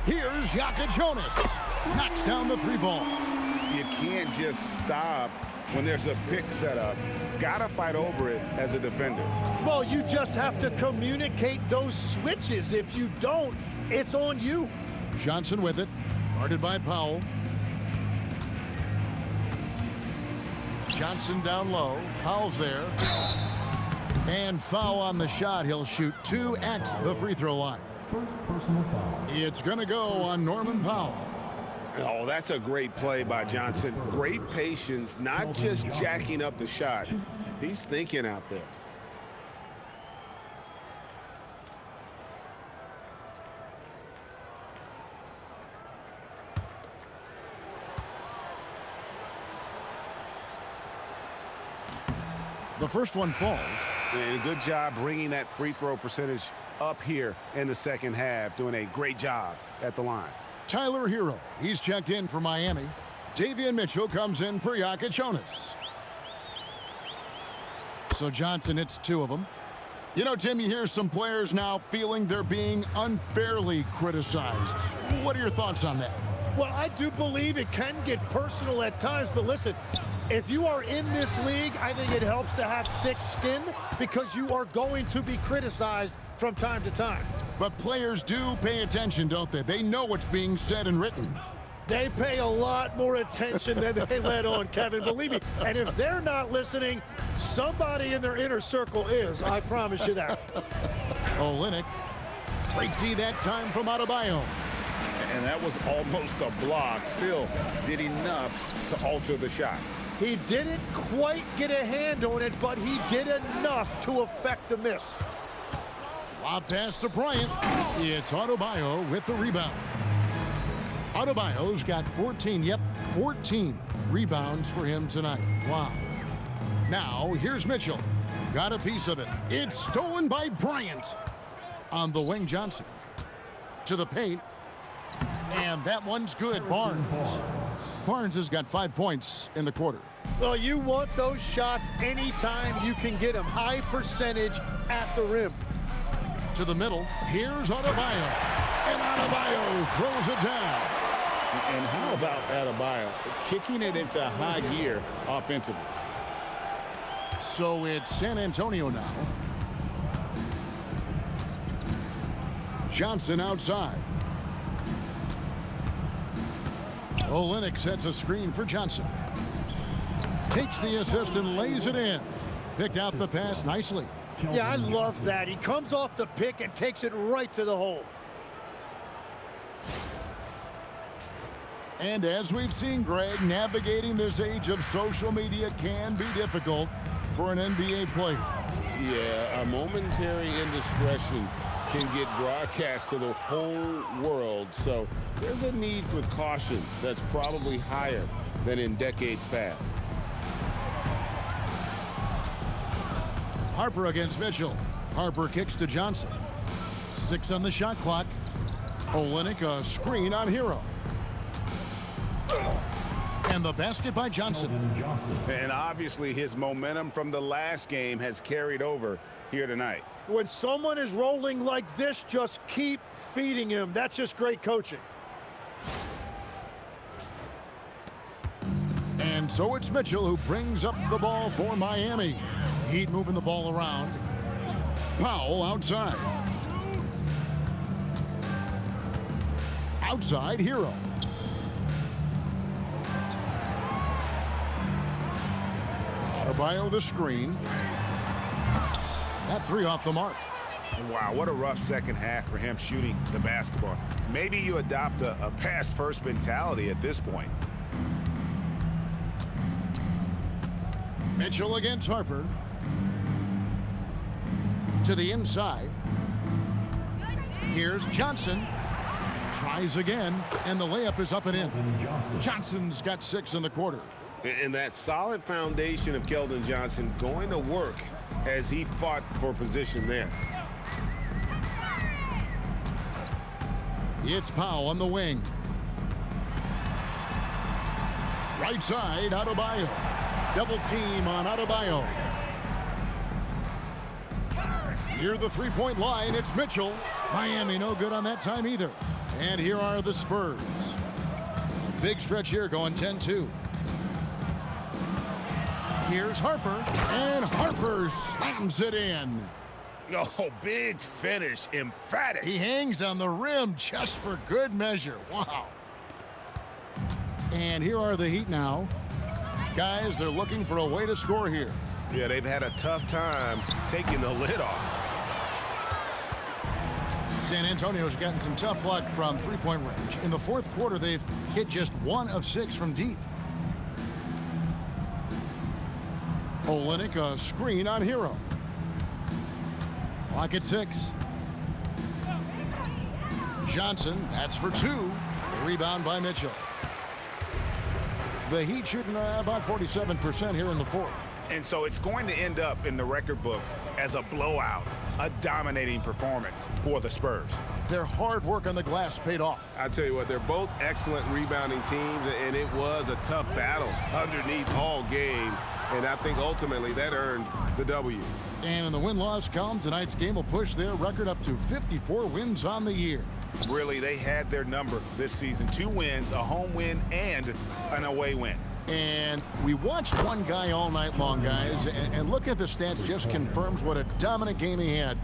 Here's Jonas. Knocks down the three ball. You can't just stop when there's a pick set up. Gotta fight over it as a defender. Well, you just have to communicate those switches. If you don't, it's on you. Johnson with it. Guarded by Powell. Johnson down low. Powell's there. And foul on the shot. He'll shoot 2 at the free throw line. First personal foul. It's going to go on Norman Powell. Oh, that's a great play by Johnson. Great patience, not just jacking up the shot. He's thinking out there. The first one falls. And good job bringing that free throw percentage up here in the second half. Doing a great job at the line. Tyler Hero, he's checked in for Miami. Davion Mitchell comes in for Jonas. So Johnson hits 2 of them. You know, Tim, you hear some players now feeling they're being unfairly criticized. What are your thoughts on that? Well, I do believe it can get personal at times, but listen, if you are in this league, I think it helps to have thick skin because you are going to be criticized from time to time. But players do pay attention, don't they? They know what's being said and written. They pay a lot more attention than they let on, Kevin, believe me. And if they're not listening, somebody in their inner circle is. I promise you that. Olynyk. Great D that time from Adebayo. And that was almost a block. Still did enough to alter the shot. He didn't quite get a hand on it, but he did enough to affect the miss. Lob pass to Bryant. It's Adebayo with the rebound. Adebayo's got 14 rebounds for him tonight. Wow. Now, here's Mitchell. Got a piece of it. It's stolen by Bryant. On the wing, Johnson. To the paint. And that one's good. Barnes. Barnes has got 5 points in the quarter. Well, you want those shots anytime you can get them. High percentage at the rim. To the middle. Here's Adebayo. And Adebayo throws it down. And how about Adebayo kicking it into high gear offensively? So it's San Antonio now. Johnson outside. Olynyk sets a screen for Johnson. Takes the assist and lays it in. Picked out the pass nicely. Yeah, I love that. He comes off the pick and takes it right to the hole. And as we've seen, Greg, navigating this age of social media can be difficult for an NBA player. Yeah, a momentary indiscretion can get broadcast to the whole world. So there's a need for caution that's probably higher than in decades past. Harper against Mitchell. Harper kicks to Johnson. 6 on the shot clock. Olynyk a screen on Hero. And the basket by Johnson. And obviously his momentum from the last game has carried over here tonight. When someone is rolling like this, just keep feeding him. That's just great coaching. And so it's Mitchell who brings up the ball for Miami. Heat moving the ball around. Powell outside. Outside, Hero. Adebayo the screen. That 3 off the mark. Wow, what a rough second half for him shooting the basketball. Maybe you adopt a pass-first mentality at this point. Mitchell against Harper. To the inside. Here's Johnson. Tries again, and the layup is up and in. Johnson's got 6 in the quarter. And that solid foundation of Keldon Johnson going to work as he fought for position there. It's Powell on the wing. Right side, Adebayo. Double team on Adebayo. Near the three-point line, it's Mitchell. Miami no good on that time either. And here are the Spurs. Big stretch here going 10-2. Here's Harper, and Harper slams it in. Oh, big finish, emphatic. He hangs on the rim just for good measure. Wow. And here are the Heat now. Guys, they're looking for a way to score here. Yeah, they've had a tough time taking the lid off. San Antonio's gotten some tough luck from three-point range. In the fourth quarter, they've hit just 1 of 6 from deep. Olynyk, a screen on Hero. Clock at 6. Johnson, that's for 2. The rebound by Mitchell. The Heat shooting about 47% here in the fourth. And so it's going to end up in the record books as a blowout, a dominating performance for the Spurs. Their hard work on the glass paid off. I tell you what, they're both excellent rebounding teams, and it was a tough battle underneath all game. And I think ultimately that earned the W. And in the win-loss column, tonight's game will push their record up to 54 wins on the year. Really, they had their number this season. 2 wins, a home win, and an away win. And we watched one guy all night long, guys, and looking at the stats just confirms what a dominant game he had.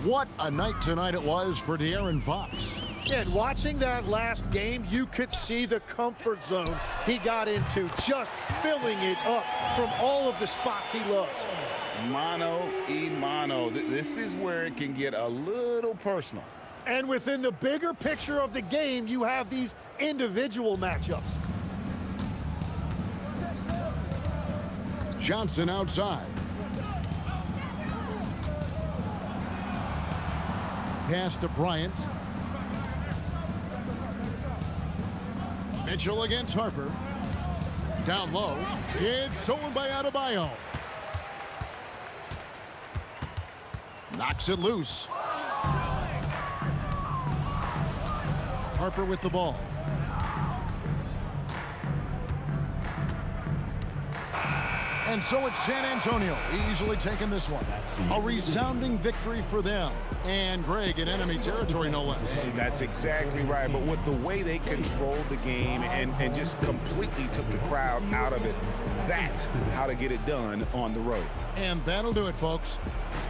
What a night tonight it was for De'Aaron Fox. And watching that last game, you could see the comfort zone he got into, just filling it up from all of the spots he loves. Mano y mano. This is where it can get a little personal. And within the bigger picture of the game, you have these individual matchups. Johnson outside. Pass to Bryant. Mitchell against Harper. Down low. It's stolen by Adebayo. Knocks it loose. Harper with the ball. And so it's San Antonio easily taking this one. A resounding victory for them. And Greg in enemy territory, no less. That's exactly right. But with the way they controlled the game and just completely took the crowd out of it, that's how to get it done on the road. And that'll do it, folks.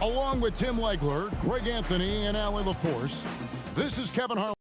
Along with Tim Legler, Greg Anthony, and Allie LaForce, this is Kevin Harlan.